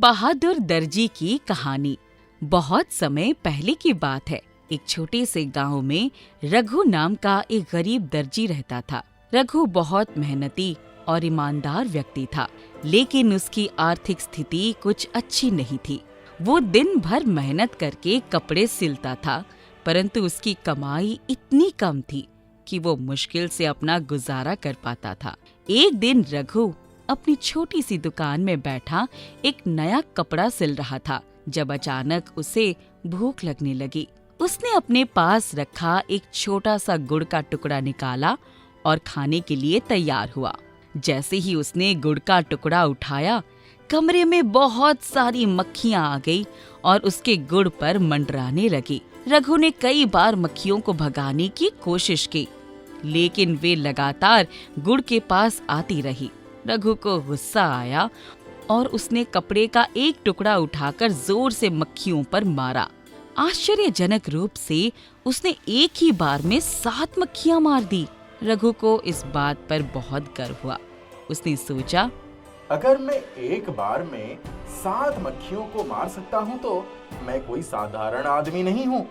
बहादुर दर्जी की कहानी। बहुत समय पहले की बात है। एक छोटे से गांव में रघु नाम का एक गरीब दर्जी रहता था। रघु बहुत मेहनती और ईमानदार व्यक्ति था, लेकिन उसकी आर्थिक स्थिति कुछ अच्छी नहीं थी। वो दिन भर मेहनत करके कपड़े सिलता था, परंतु उसकी कमाई इतनी कम थी कि वो मुश्किल से अपना गुजारा कर पाता था। एक दिन रघु अपनी छोटी सी दुकान में बैठा एक नया कपड़ा सिल रहा था, जब अचानक उसे भूख लगने लगी। उसने अपने पास रखा एक छोटा सा गुड़ का टुकड़ा निकाला और खाने के लिए तैयार हुआ। जैसे ही उसने गुड़ का टुकड़ा उठाया, कमरे में बहुत सारी मक्खियां आ गई और उसके गुड़ पर मंडराने लगी। रघु ने कई बार मक्खियों को भगाने की कोशिश की, लेकिन वे लगातार गुड़ के पास आती रही। रघु को गुस्सा आया और उसने कपड़े का एक टुकड़ा उठाकर जोर से मक्खियों पर मारा। आश्चर्यजनक रूप से उसने एक ही बार में 7 मक्खियां मार दी। रघु को इस बात पर बहुत गर्व हुआ। उसने सोचा, अगर मैं एक बार में 7 मक्खियों को मार सकता हूँ तो मैं कोई साधारण आदमी नहीं हूँ।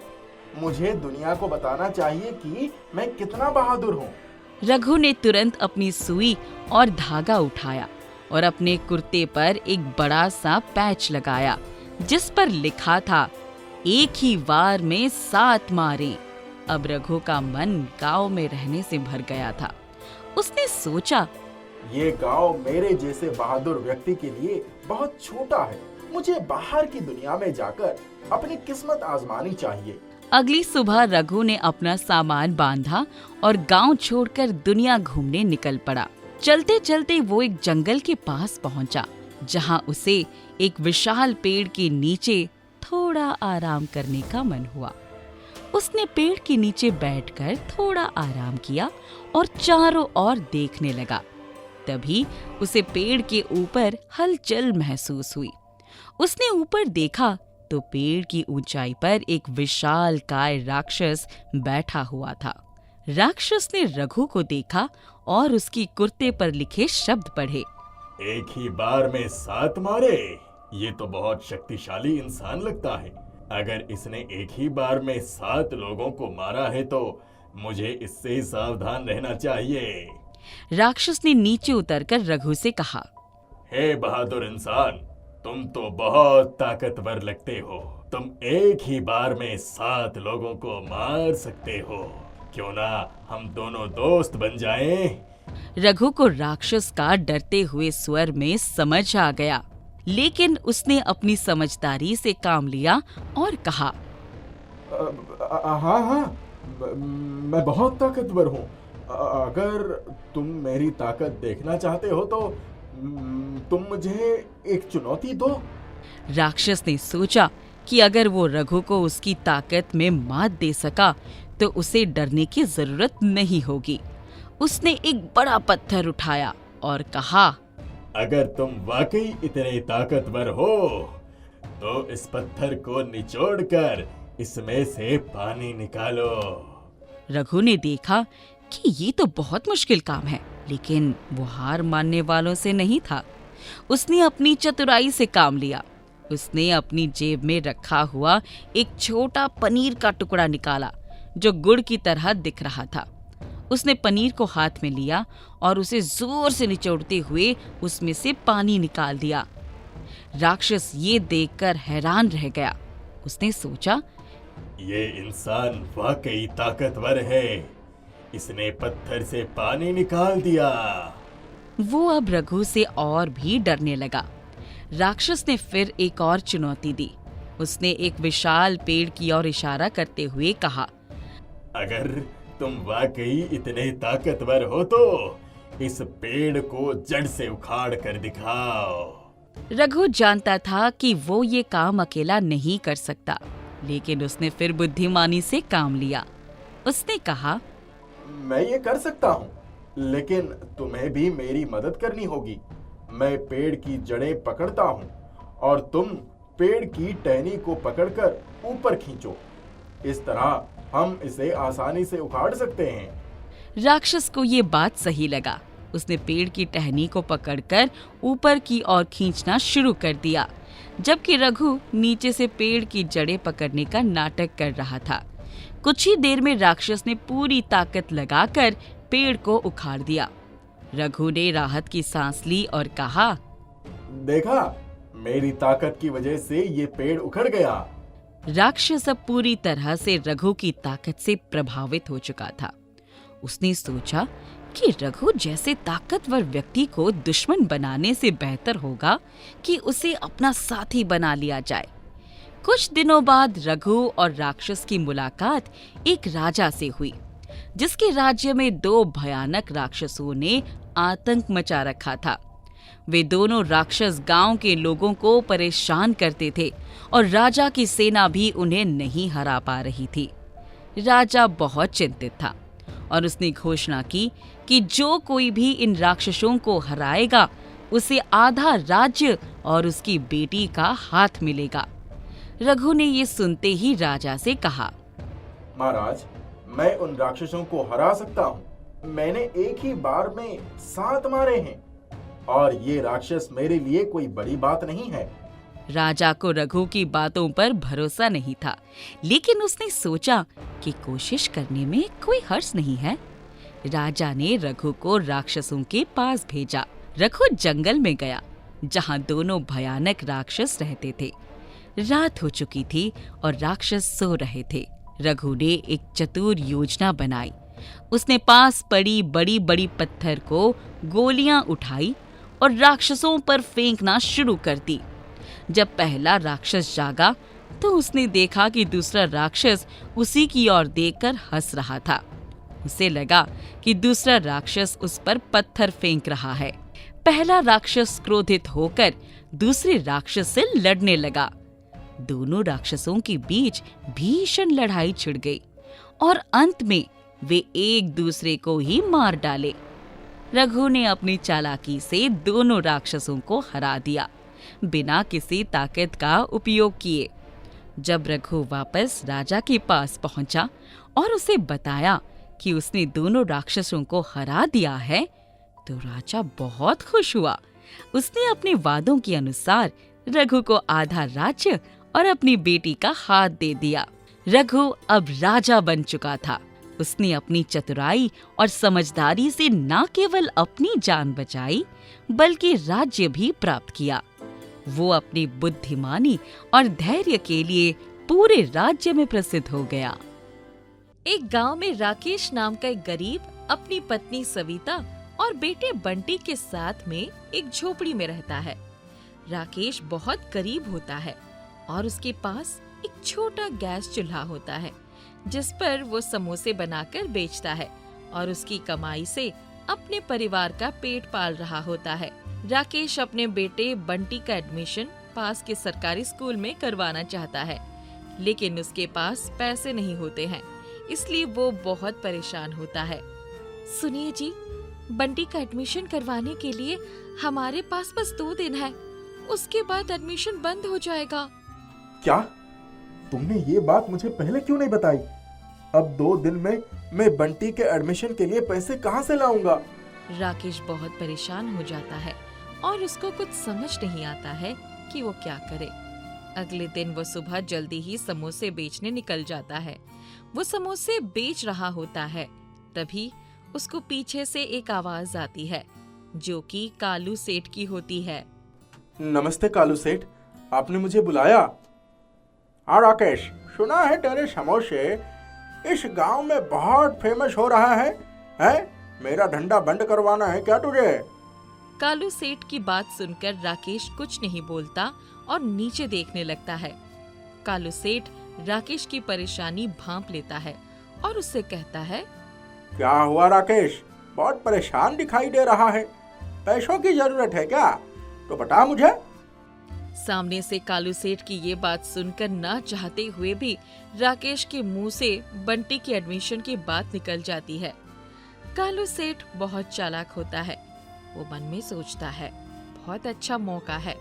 मुझे दुनिया को बताना चाहिए कि मैं कितना बहादुर हूँ। रघु ने तुरंत अपनी सुई और धागा उठाया और अपने कुर्ते पर एक बड़ा सा पैच लगाया, जिस पर लिखा था, एक ही वार में 7 मारे। अब रघु का मन गांव में रहने से भर गया था। उसने सोचा, ये गांव मेरे जैसे बहादुर व्यक्ति के लिए बहुत छोटा है। मुझे बाहर की दुनिया में जाकर अपनी किस्मत आजमानी चाहिए। अगली सुबह रघु ने अपना सामान बांधा और गांव छोड़कर दुनिया घूमने निकल पड़ा। चलते चलते वो एक जंगल के पास पहुंचा, जहां उसे एक विशाल पेड़ के नीचे थोड़ा आराम करने का मन हुआ। उसने पेड़ के नीचे बैठकर थोड़ा आराम किया और चारों ओर देखने लगा। तभी उसे पेड़ के ऊपर हलचल महसूस हुई। उसने ऊपर देखा तो पेड़ की ऊंचाई पर एक विशालकाय राक्षस बैठा हुआ था। राक्षस ने रघु को देखा और उसकी कुर्ते पर लिखे शब्द पढ़े। एक ही बार में 7 मारे, ये तो बहुत शक्तिशाली इंसान लगता है। अगर इसने एक ही बार में 7 लोगों को मारा है तो मुझे इससे सावधान रहना चाहिए। राक्षस ने नीचे उतरकर रघु से कहा, हे बहादुर इंसान, तुम तो बहुत ताकतवर लगते हो। तुम एक ही बार में 7 लोगों को मार सकते हो। क्यों ना हम दोनों दोस्त बन जाएं? रघु को राक्षस का डरते हुए स्वर में समझ आ गया, लेकिन उसने अपनी समझदारी से काम लिया और कहा, हाँ, मैं बहुत ताकतवर हूँ। अगर तुम मेरी ताकत देखना चाहते हो तो तुम मुझे एक चुनौती दो। राक्षस ने सोचा कि अगर वो रघु को उसकी ताकत में मात दे सका तो उसे डरने की जरूरत नहीं होगी। उसने एक बड़ा पत्थर उठाया और कहा, अगर तुम वाकई इतने ताकतवर हो तो इस पत्थर को निचोड़कर इसमें से पानी निकालो। रघु ने देखा कि ये तो बहुत मुश्किल काम है, लेकिन वो हार मानने वालों से नहीं था। उसने अपनी चतुराई से काम लिया। उसने अपनी जेब में रखा हुआ एक छोटा पनीर का टुकड़ा निकाला, जो गुड़ की तरह दिख रहा था। उसने पनीर को हाथ में लिया और उसे जोर से निचोड़ते हुए उसमें से पानी निकाल दिया। राक्षस ये देखकर हैरान रह गया। उसने सोचा, ये इंसान वाकई ताकतवर है। इसने पत्थर से पानी निकाल दिया। वो अब रघु से और भी डरने लगा। राक्षस ने फिर एक और चुनौती दी। उसने एक विशाल पेड़ की ओर इशारा करते हुए कहा, अगर तुम वाकई इतने ताकतवर हो तो इस पेड़ को जड़ से उखाड़ कर दिखाओ। रघु जानता था कि वो ये काम अकेला नहीं कर सकता, लेकिन उसने फिर बुद्धिमानी से काम लिया। उसने कहा, मैं ये कर सकता हूँ, लेकिन तुम्हें भी मेरी मदद करनी होगी। मैं पेड़ की जड़ें पकड़ता हूँ और तुम पेड़ की टहनी को पकड़कर ऊपर खींचो। इस तरह हम इसे आसानी से उखाड़ सकते हैं। राक्षस को ये बात सही लगा। उसने पेड़ की टहनी को पकड़कर ऊपर की ओर खींचना शुरू कर दिया, जबकि रघु नीचे से पेड़ की जड़ें पकड़ने का नाटक कर रहा था। कुछ ही देर में राक्षस ने पूरी ताकत लगाकर पेड़ को उखाड़ दिया। रघु ने राहत की सांस ली और कहा, देखा, मेरी ताकत की वजह से ये पेड़ उखड़ गया। राक्षस अब पूरी तरह से रघु की ताकत से प्रभावित हो चुका था। उसने सोचा कि रघु जैसे ताकतवर व्यक्ति को दुश्मन बनाने से बेहतर होगा कि उसे अपना साथी बना लिया जाए। कुछ दिनों बाद रघु और राक्षस की मुलाकात एक राजा से हुई, जिसके राज्य में 2 भयानक राक्षसों ने आतंक मचा रखा था। वे दोनों राक्षस गांव के लोगों को परेशान करते थे और राजा की सेना भी उन्हें नहीं हरा पा रही थी। राजा बहुत चिंतित था और उसने घोषणा की कि जो कोई भी इन राक्षसों को हराएगा उसे आधा राज्य और उसकी बेटी का हाथ मिलेगा। रघु ने ये सुनते ही राजा से कहा, महाराज, मैं उन राक्षसों को हरा सकता हूँ। मैंने एक ही बार में 7 मारे हैं और ये राक्षस मेरे लिए कोई बड़ी बात नहीं है। राजा को रघु की बातों पर भरोसा नहीं था, लेकिन उसने सोचा कि कोशिश करने में कोई हर्ज नहीं है। राजा ने रघु को राक्षसों के पास भेजा। रघु जंगल में गया, जहाँ दोनों भयानक राक्षस रहते थे। रात हो चुकी थी और राक्षस सो रहे थे। रघु ने एक चतुर योजना बनाई। उसने पास पड़ी बड़ी बड़ी पत्थर को गोलियां उठाई और राक्षसों पर फेंकना शुरू कर दी। जब पहला राक्षस जागा तो उसने देखा कि दूसरा राक्षस उसी की ओर देखकर हंस रहा था। उसे लगा कि दूसरा राक्षस उस पर पत्थर फेंक रहा है। पहला राक्षस क्रोधित होकर दूसरे राक्षस से लड़ने लगा। दोनों राक्षसों के बीच भीषण लड़ाई छिड़ गई और अंत में वे एक दूसरे को ही मार डाले। रघु ने अपनी चालाकी से दोनों राक्षसों को हरा दिया, बिना किसी ताकत का उपयोग किए। जब रघु वापस राजा के पास पहुंचा और उसे बताया कि उसने दोनों राक्षसों को हरा दिया है, तो राजा बहुत खुश हुआ। उसने अपने वादों के अनुसार रघु को आधा राज्य और अपनी बेटी का हाथ दे दिया। रघु अब राजा बन चुका था। उसने अपनी चतुराई और समझदारी से न केवल अपनी जान बचाई, बल्कि राज्य भी प्राप्त किया। वो अपनी बुद्धिमानी और धैर्य के लिए पूरे राज्य में प्रसिद्ध हो गया। एक गांव में राकेश नाम का एक गरीब अपनी पत्नी सविता और बेटे बंटी के साथ में एक झोपड़ी में रहता है। राकेश बहुत गरीब होता है और उसके पास एक छोटा गैस चूल्हा होता है, जिस पर वो समोसे बनाकर बेचता है और उसकी कमाई से अपने परिवार का पेट पाल रहा होता है। राकेश अपने बेटे बंटी का एडमिशन पास के सरकारी स्कूल में करवाना चाहता है, लेकिन उसके पास पैसे नहीं होते हैं, इसलिए वो बहुत परेशान होता है। सुनिए जी, बंटी का एडमिशन करवाने के लिए हमारे पास बस 2 दिन है, उसके बाद एडमिशन बंद हो जाएगा। क्या? तुमने ये बात मुझे पहले क्यों नहीं बताई? अब 2 दिन में मैं बंटी के एडमिशन के लिए पैसे कहाँ से लाऊंगा? राकेश बहुत परेशान हो जाता है और उसको कुछ समझ नहीं आता है कि वो क्या करे। अगले दिन वो सुबह जल्दी ही समोसे बेचने निकल जाता है। वो समोसे बेच रहा होता है, तभी उसको पीछे से एक आवाज आती है, जो कि कालू सेठ की होती है। नमस्ते कालू सेठ, आपने मुझे बुलाया? हाँ राकेश, सुना है तेरे समोसे इस गांव में बहुत फेमस हो रहा है? मेरा धंधा बंद करवाना है क्या तुझे? कालू सेठ की बात सुनकर राकेश कुछ नहीं बोलता और नीचे देखने लगता है। कालू सेठ राकेश की परेशानी भांप लेता है और उससे कहता है, क्या हुआ राकेश, बहुत परेशान दिखाई दे रहा है, पैसों की जरूरत है क्या? तो बता मुझे। सामने से कालू सेठ की ये बात सुनकर ना चाहते हुए भी राकेश के मुंह से बंटी की एडमिशन की बात निकल जाती है। कालू सेठ बहुत चालाक होता है। वो मन में सोचता है, बहुत अच्छा मौका है,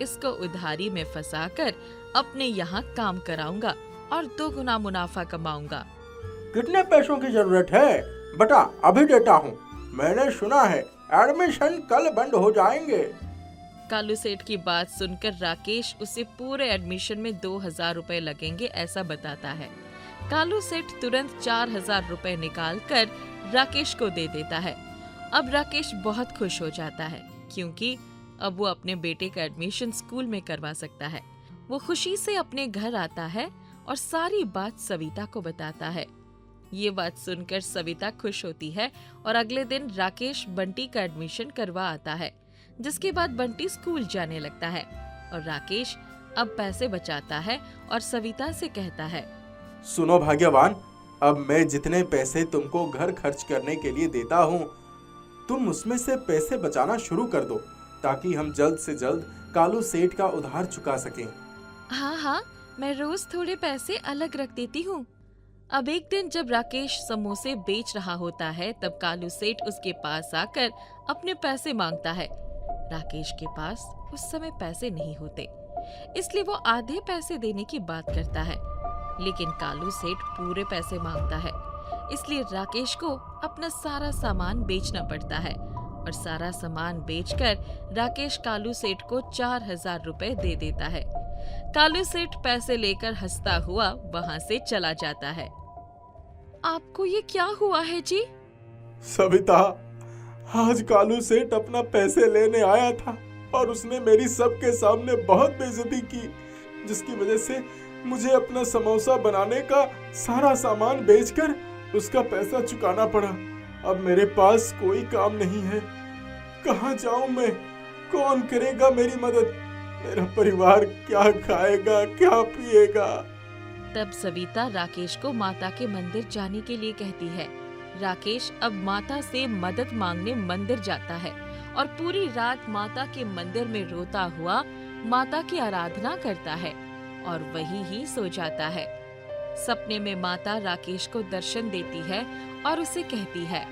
इसको उधारी में फंसाकर अपने यहाँ काम कराऊंगा और 2 गुना मुनाफा कमाऊंगा। कितने पैसों की जरूरत है? बता, अभी देता हूँ। मैंने सुना है एडमिशन कल बंद हो जाएंगे। कालू सेठ की बात सुनकर राकेश उसे पूरे एडमिशन में 2000 रुपए लगेंगे ऐसा बताता है। कालू सेठ तुरंत 4000 रुपए निकाल कर राकेश को दे देता है। अब राकेश बहुत खुश हो जाता है क्योंकि अब वो अपने बेटे का एडमिशन स्कूल में करवा सकता है। वो खुशी से अपने घर आता है और सारी बात सविता को बताता है। ये बात सुनकर सविता खुश होती है और अगले दिन राकेश बंटी का एडमिशन करवा आता है, जिसके बाद बंटी स्कूल जाने लगता है और राकेश अब पैसे बचाता है और सविता से कहता है, सुनो भाग्यवान, अब मैं जितने पैसे तुमको घर खर्च करने के लिए देता हूँ, तुम उसमें से पैसे बचाना शुरू कर दो ताकि हम जल्द से जल्द कालू सेठ का उधार चुका सकें। हाँ, मैं रोज थोड़े पैसे अलग रख देती हूँ। अब एक दिन जब राकेश समोसे बेच रहा होता है तब कालू सेठ उसके पास आकर अपने पैसे मांगता है। राकेश के पास उस समय पैसे नहीं होते, इसलिए वो आधे पैसे देने की बात करता है, लेकिन कालू सेठ पूरे पैसे मांगता है। इसलिए राकेश को अपना सारा सामान बेचना पड़ता है और सारा सामान बेचकर राकेश कालू सेठ को 4000 रुपए दे देता है। कालू सेठ पैसे लेकर हंसता हुआ वहाँ से चला जाता है। आपको ये क्या हुआ है जी? सविता, आज कालू सेठ अपना पैसे लेने आया था और उसने मेरी सबके सामने बहुत बेइज्जती की, जिसकी वजह से मुझे अपना समोसा बनाने का सारा सामान बेचकर उसका पैसा चुकाना पड़ा। अब मेरे पास कोई काम नहीं है, कहाँ जाऊं मैं? कौन करेगा मेरी मदद? मेरा परिवार क्या खाएगा, क्या पिएगा? तब सविता राकेश को माता के मंदिर जाने के लिए कहती है। राकेश अब माता से मदद मांगने मंदिर जाता है और पूरी रात माता के मंदिर में रोता हुआ माता की आराधना करता है और वहीं ही सो जाता है। सपने में माता राकेश को दर्शन देती है और उसे कहती है,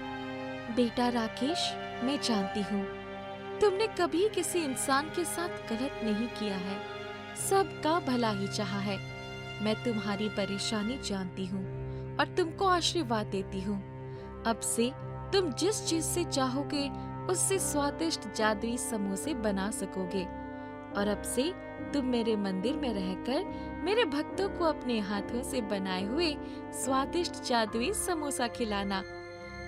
बेटा राकेश, मैं जानती हूँ तुमने कभी किसी इंसान के साथ गलत नहीं किया है, सबका भला ही चाहा है। मैं तुम्हारी परेशानी जानती हूँ और तुमको आशीर्वाद देती हूँ। अब से तुम जिस चीज से चाहोगे उससे स्वादिष्ट जादुई समोसे बना सकोगे और अब से तुम मेरे मंदिर में रहकर मेरे भक्तों को अपने हाथों से बनाए हुए स्वादिष्ट जादुई समोसा खिलाना।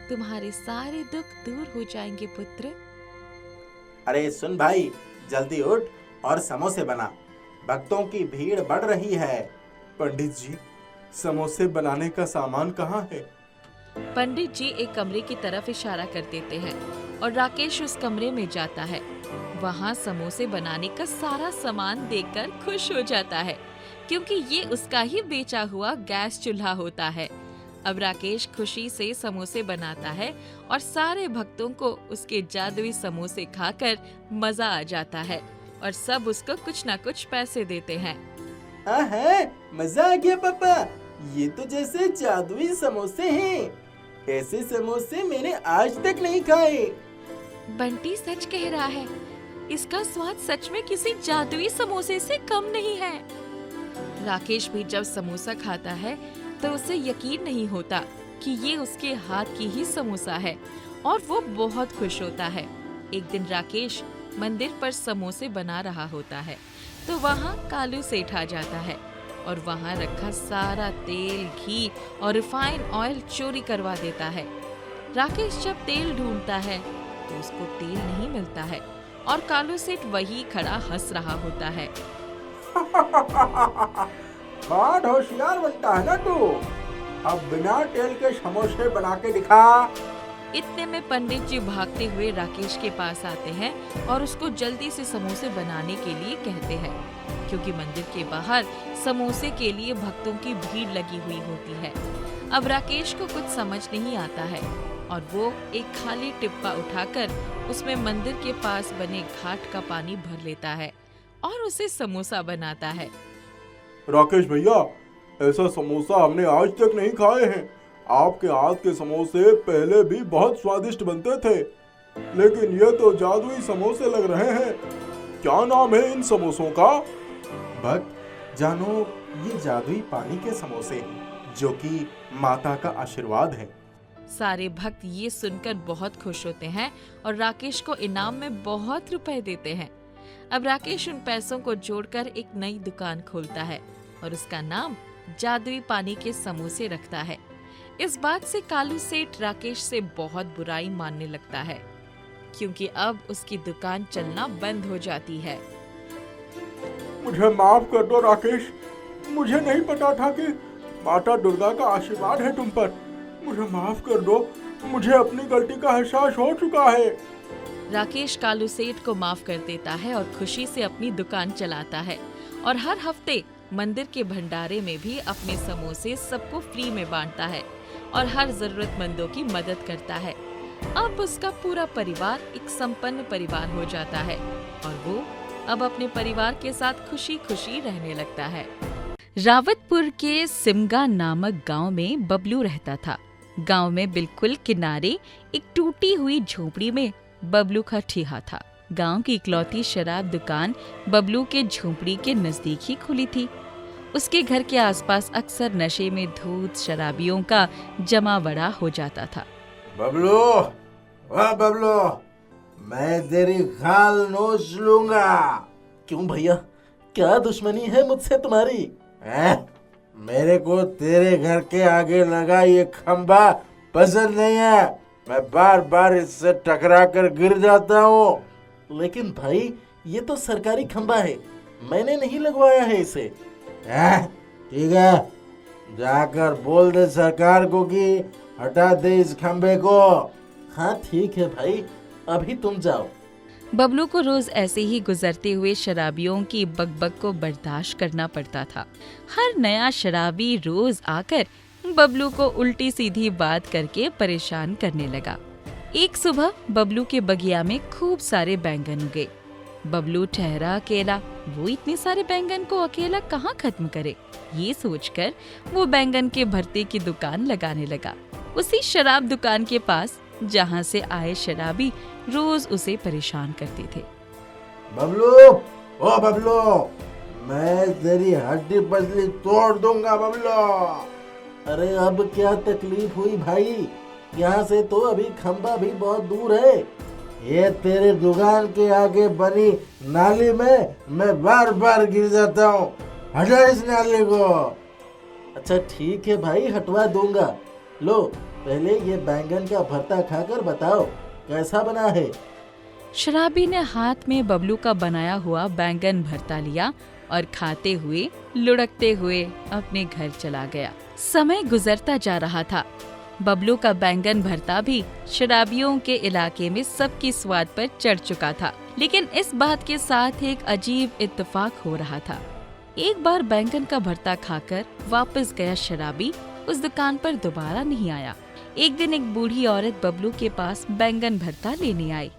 तुम्हारे सारे दुख दूर हो जाएंगे पुत्र। अरे सुन भाई, जल्दी उठ और समोसे बना, भक्तों की भीड़ बढ़ रही है। पंडित जी, समोसे बनाने का सामान कहाँ है? पंडित जी एक कमरे की तरफ इशारा कर देते हैं और राकेश उस कमरे में जाता है। वहाँ समोसे बनाने का सारा सामान देखकर खुश हो जाता है क्योंकि ये उसका ही बेचा हुआ गैस चूल्हा होता है। अब राकेश खुशी से समोसे बनाता है और सारे भक्तों को उसके जादुई समोसे खाकर मजा आ जाता है और सब उसको कुछ न कुछ पैसे देते हैं। मजा आ गया पापा, ये तो जैसे जादुई समोसे हैं। ऐसे समोसे मैंने आज तक नहीं खाए। बंटी सच कह रहा है, इसका स्वाद सच में किसी जादुई समोसे से कम नहीं है। राकेश भी जब समोसा खाता है तो उसे यकीन नहीं होता कि ये उसके हाथ की ही समोसा है और वो बहुत खुश होता है। एक दिन राकेश मंदिर पर समोसे बना रहा होता है तो वहाँ कालू सेठ आ जाता है और वहाँ रखा सारा तेल, घी और रिफाइंड ऑयल चोरी करवा देता है। राकेश जब तेल ढूंढता है तो उसको तेल नहीं मिलता है और कालू सेठ वही खड़ा हंस रहा होता है। बहुत होशियार बनता है ना तू, अब बिना तेल के समोसे बना के दिखा। इतने में पंडित जी भागते हुए राकेश के पास आते हैं और उसको जल्दी से समोसे बनाने के लिए कहते हैं क्योंकि मंदिर के बाहर समोसे के लिए भक्तों की भीड़ लगी हुई होती है। अब राकेश को कुछ समझ नहीं आता है और वो एक खाली टिप्पा उठाकर उसमें मंदिर के पास बने घाट का पानी भर लेता है और उसे समोसा बनाता है। राकेश भैया, ऐसा समोसा हमने आज तक नहीं खाए हैं। आपके हाथ के समोसे पहले भी बहुत स्वादिष्ट बनते थे, लेकिन ये तो जादुई समोसे लग रहे हैं। क्या नाम है इन समोसों का? भक्त जानो, ये जादुई पानी के समोसे हैं, जो कि माता का आशीर्वाद है। सारे भक्त ये सुनकर बहुत खुश होते हैं और राकेश को इनाम में बहुत रुपए देते हैं। अब राकेश उन पैसों को जोड़कर एक नई दुकान खोलता है और उसका नाम जादुई पानी के समोसे रखता है। इस बात से कालू सेठ राकेश से बहुत बुराई मानने लगता है, क्योंकि अब उसकी दुकान चलना बंद हो जाती है। मुझे माफ कर दो राकेश, मुझे नहीं पता था कि माता दुर्गा का आशीर्वाद है तुम पर। मुझे माफ कर दो, मुझे अपनी गलती का एहसास हो चुका है। राकेश कालू सेठ को माफ कर देता है और खुशी से अपनी दुकान चलाता है और हर हफ्ते मंदिर के भंडारे में भी अपने समोसे सबको फ्री में बांटता है और हर जरूरतमंदों की मदद करता है। अब उसका पूरा परिवार एक संपन्न परिवार हो जाता है और वो अब अपने परिवार के साथ खुशी खुशी रहने लगता है। रावतपुर के सिमगा नामक गांव में बबलू रहता था। गांव में बिल्कुल किनारे एक टूटी हुई झोपड़ी में बबलू का ठिहा था। गांव की इकलौती शराब दुकान बबलू के झोपड़ी के नजदीक ही खुली थी। उसके घर के आसपास अक्सर नशे में धूत शराबियों का जमावड़ा हो जाता था। बबलू, वाह बबलू, मैं तेरी खाल नोच लूंगा। क्यों भैया, क्या दुश्मनी है मुझसे तुम्हारी? मेरे को तेरे घर के आगे लगा ये खंबा पसंद नहीं है। मैं बार बार इससे टकरा कर गिर जाता हूँ। लेकिन भाई, ये तो सरकारी खंबा है, मैंने नहीं लगवाया है इसे। ठीक है, जाकर बोल दे सरकार को कि हटा दे इस खंबे को। हाँ ठीक है भाई, अभी तुम जाओ। बबलू को रोज ऐसे ही गुजरते हुए शराबियों की बकबक को बर्दाश्त करना पड़ता था। हर नया शराबी रोज आकर बबलू को उल्टी सीधी बात करके परेशान करने लगा। एक सुबह बबलू के बगिया में खूब सारे बैंगन उगे। बबलू ठहरा अकेला, वो इतने सारे बैंगन को अकेला कहाँ खत्म करे। ये सोचकर वो बैंगन के भरते की दुकान लगाने लगा, उसी शराब दुकान के पास जहाँ से आए शराबी रोज उसे परेशान करते थे। बबलू, ओ बबलू, मैं तेरी हड्डी पसली तोड़ दूंगा बबलू। अरे अब क्या तकलीफ हुई भाई? यहाँ से तो अभी खंबा भी बहुत दूर है। ये तेरे दुकान के आगे बनी नाली में मैं बार बार गिर जाता हूँ। हटा इस नाली को। अच्छा ठीक है भाई, हटवा दूंगा। लो, पहले ये बैंगन का भरता खाकर बताओ कैसा बना है। शराबी ने हाथ में बबलू का बनाया हुआ बैंगन भरता लिया और खाते हुए लुढ़कते हुए अपने घर चला गया। समय गुजरता जा रहा था। बबलू का बैंगन भरता भी शराबियों के इलाके में सबकी स्वाद पर चढ़ चुका था। लेकिन इस बात के साथ एक अजीब इत्तेफाक हो रहा था। एक बार बैंगन का भरता खाकर वापस गया शराबी उस दुकान पर दोबारा नहीं आया। एक दिन एक बूढ़ी औरत बबलू के पास बैंगन भरता लेने आई।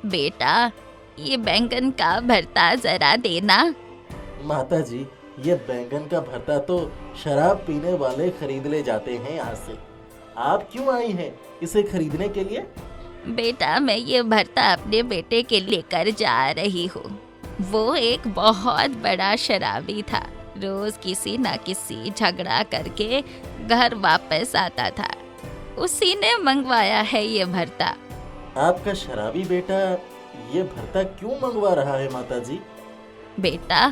बेटा, ये बैंगन का भरता जरा देना। माता जी, ये बैंगन का भरता तो शराब पीने वाले खरीद ले जाते हैं यहाँ से। आप क्यों आई हैं इसे खरीदने के लिए? बेटा, मैं ये भरता अपने बेटे के लेकर जा रही हूँ। वो एक बहुत बड़ा शराबी था, रोज किसी न किसी झगड़ा करके घर वापस आता था। उसी ने मंगवाया है ये भरता। आपका शराबी बेटा ये भरता क्यों मंगवा रहा है माता जी? बेटा,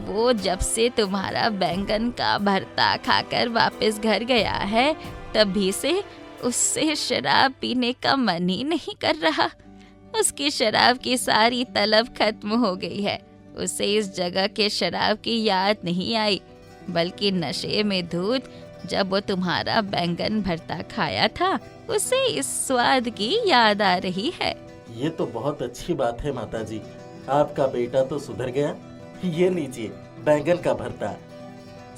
वो जब से तुम्हारा बैंगन का भरता खाकर वापस घर गया है, तभी से उससे शराब पीने का मन ही नहीं कर रहा। उसकी शराब की सारी तलब खत्म हो गई है। उसे इस जगह के शराब की याद नहीं आई, बल्कि नशे में धुत जब वो तुम्हारा बैंगन भरता खाया था, उसे इस स्वाद की याद आ रही है। ये तो बहुत अच्छी बात है माता जी, आपका बेटा तो सुधर गया। ये लीजिए बैंगन का भरता।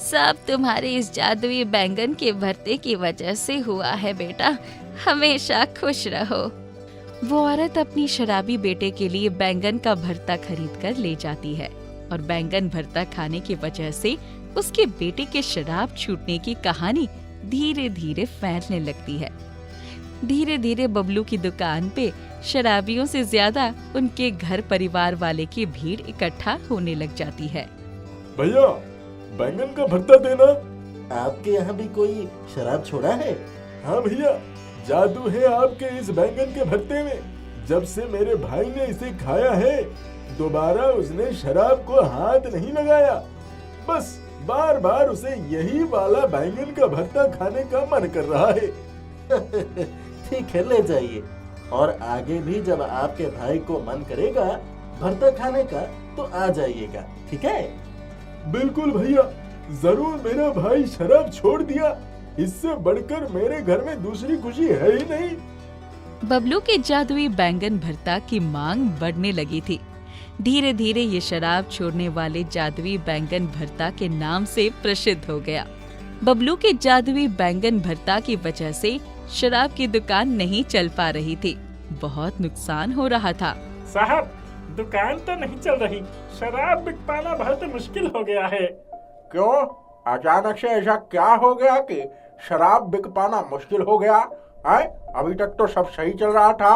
सब तुम्हारे इस जादुई बैंगन के भरते की वजह से हुआ है बेटा। हमेशा खुश रहो। वो औरत अपनी शराबी बेटे के लिए बैंगन का भरता खरीद कर ले जाती है और बैंगन भरता खाने की वजह से उसके बेटे के शराब छूटने की कहानी धीरे धीरे फैलने लगती है। धीरे धीरे बबलू की दुकान पे शराबियों से ज्यादा उनके घर परिवार वाले की भीड़ इकट्ठा होने लग जाती है। भैया, बैंगन का भरता देना। आपके यहाँ भी कोई शराब छोड़ा है? हाँ भैया, जादू है आपके इस बैंगन के भरते में। जब से मेरे भाई ने इसे खाया है, दोबारा उसने शराब को हाथ नहीं लगाया। बस बार बार उसे यही वाला बैंगन का भरता खाने का मन कर रहा है। ठीक है, ले जाइए। और आगे भी जब आपके भाई को मन करेगा भरता खाने का तो आ जाइएगा, ठीक है? बिल्कुल भैया, जरूर। मेरा भाई शराब छोड़ दिया, इससे बढ़कर मेरे घर में दूसरी खुशी है ही नहीं। बबलू के जादुई बैंगन भरता की मांग बढ़ने लगी थी। धीरे धीरे ये शराब छोड़ने वाले जादुई बैंगन भरता के नाम से प्रसिद्ध हो गया। बबलू के जादुई बैंगन भरता की वजह से शराब की दुकान नहीं चल पा रही थी, बहुत नुकसान हो रहा था। साहब, दुकान तो नहीं चल रही, शराब बिक पाना बहुत मुश्किल हो गया है। क्यों? अचानक से ऐसा क्या हो गया कि शराब बिक पाना मुश्किल हो गया? अभी तक तो सब सही चल रहा था।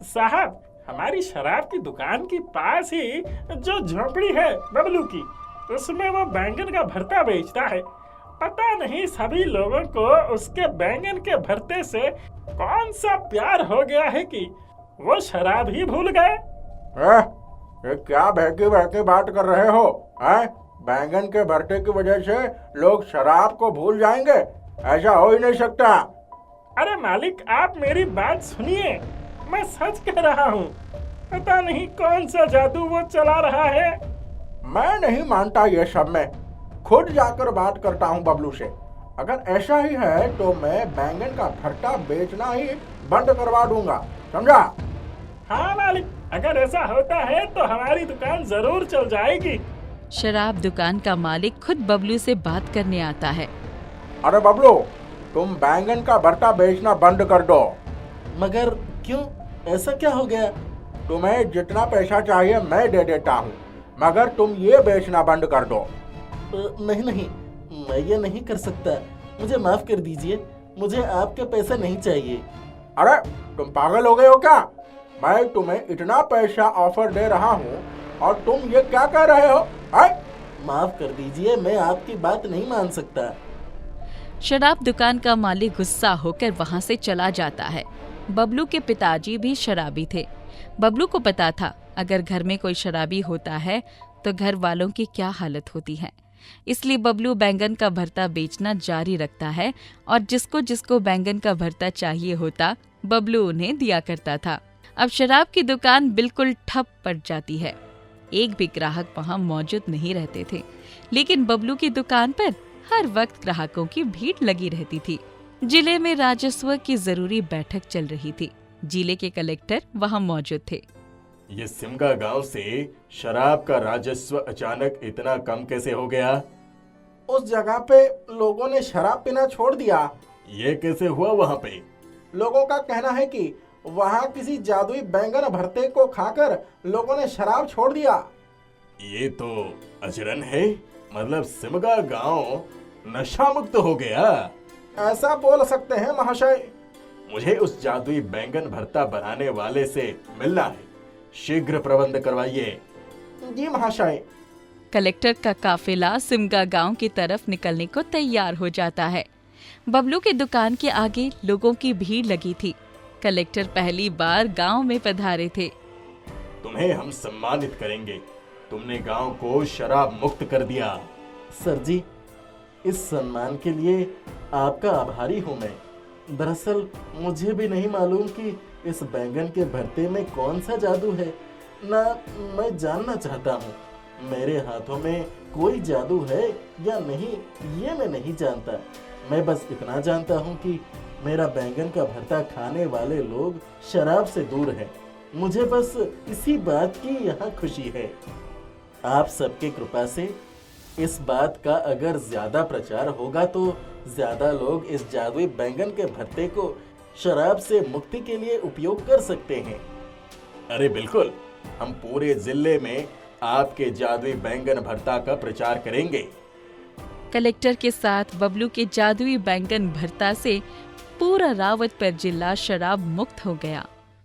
साहब, हमारी शराब की दुकान के पास ही जो झोपड़ी है बबलू की, उसमें वो बैंगन का भरता बेचता है। पता नहीं सभी लोगों को उसके बैंगन के भरते से कौन सा प्यार हो गया है कि वो शराब ही भूल गए। ये क्या बहकी बहकी बात कर रहे हो? बैंगन के भरते की वजह से लोग शराब को भूल जाएंगे? ऐसा हो ही नहीं सकता। अरे मालिक, आप मेरी बात सुनिए, मैं सच कह रहा हूँ। पता नहीं कौन सा जादू वो चला रहा है। मैं नहीं मानता ये सब। मैं खुद जाकर बात करता हूँ बबलू से। अगर ऐसा ही है तो मैं बैंगन का भरता बेचना ही बंद करवा दूंगा, समझा? हाँ मालिक, अगर ऐसा होता है तो हमारी दुकान जरूर चल जाएगी। शराब दुकान का मालिक खुद बबलू से बात करने आता है। अरे बबलू, तुम बैंगन का भरता बेचना बंद कर दो। मगर क्यों? ऐसा क्या हो गया? तुम्हें जितना पैसा चाहिए मैं दे देता हूँ, मगर तुम ये बेचना बंद कर दो। नहीं, मैं ये नहीं कर सकता। मुझे माफ कर दीजिए, मुझे आपके पैसे नहीं चाहिए। अरे तुम पागल हो गए हो क्या? मैं तुम्हें इतना पैसा ऑफर दे रहा हूँ और तुम ये क्या कह रहे हो? माफ कर दीजिए, मैं आपकी बात नहीं मान सकता। शराब दुकान का मालिक गुस्सा होकर वहाँ से चला जाता है। बबलू के पिताजी भी शराबी थे। बबलू को पता था अगर घर में कोई शराबी होता है तो घर वालों की क्या हालत होती है। इसलिए बबलू बैंगन का भरता बेचना जारी रखता है और जिसको जिसको बैंगन का भरता चाहिए होता बबलू उन्हें दिया करता था। अब शराब की दुकान बिल्कुल ठप पड़ जाती है। एक भी ग्राहक वहाँ मौजूद नहीं रहते थे, लेकिन बबलू की दुकान पर हर वक्त ग्राहकों की भीड़ लगी रहती थी। जिले में राजस्व की जरूरी बैठक चल रही थी। जिले के कलेक्टर वहाँ मौजूद थे। ये सिमगा गांव से शराब का राजस्व अचानक इतना कम कैसे हो गया? उस जगह पे लोगों ने शराब पीना छोड़ दिया। ये कैसे हुआ? वहाँ पे लोगों का कहना है कि वहाँ किसी जादुई बैंगन भरते को खाकर लोगों ने शराब छोड़ दिया। ये तो अचरन है। मतलब सिमगा गांव नशा मुक्त हो गया? ऐसा बोल सकते हैं महाशय। मुझे उस जादुई बैंगन भरता बनाने वाले से मिलना है। शीघ्र प्रबंध करवाइए। जी महाशय। कलेक्टर का काफिला सिमगा गांव की तरफ निकलने को तैयार हो जाता है। बबलू के दुकान के आगे लोगों की भीड़ लगी थी। कलेक्टर पहली बार गांव में पधारे थे। तुम्हें हम सम्मानित करेंगे। तुमने गांव को शराब मुक्त कर दिया। सर जी, इस सम्मान के लिए आपका आभारी हूँ मैं। दरअसल मुझे भी नहीं मालूम कि इस बैंगन के भरते में कौन सा जादू है, ना मैं जानना चाहता हूँ। मेरे हाथों में कोई जादू है या नहीं ये मैं नहीं जानता। मैं बस इतना जानता हूँ कि मेरा बैंगन का भरता खाने वाले लोग शराब से दूर हैं। मुझे बस इसी बात की यहाँ खुशी है। आप सबके कृपा से इस बात का अगर ज्यादा प्रचार होगा तो ज्यादा लोग इस जादुई बैंगन के भरते को शराब से मुक्ति के लिए उपयोग कर सकते हैं। अरे बिल्कुल, हम पूरे जिले में आपके जादुई बैंगन भरता का प्रचार करेंगे। कलेक्टर के साथ बबलू के जादुई बैंगन भरता से पूरा रावतपुर जिला शराब मुक्त हो गया।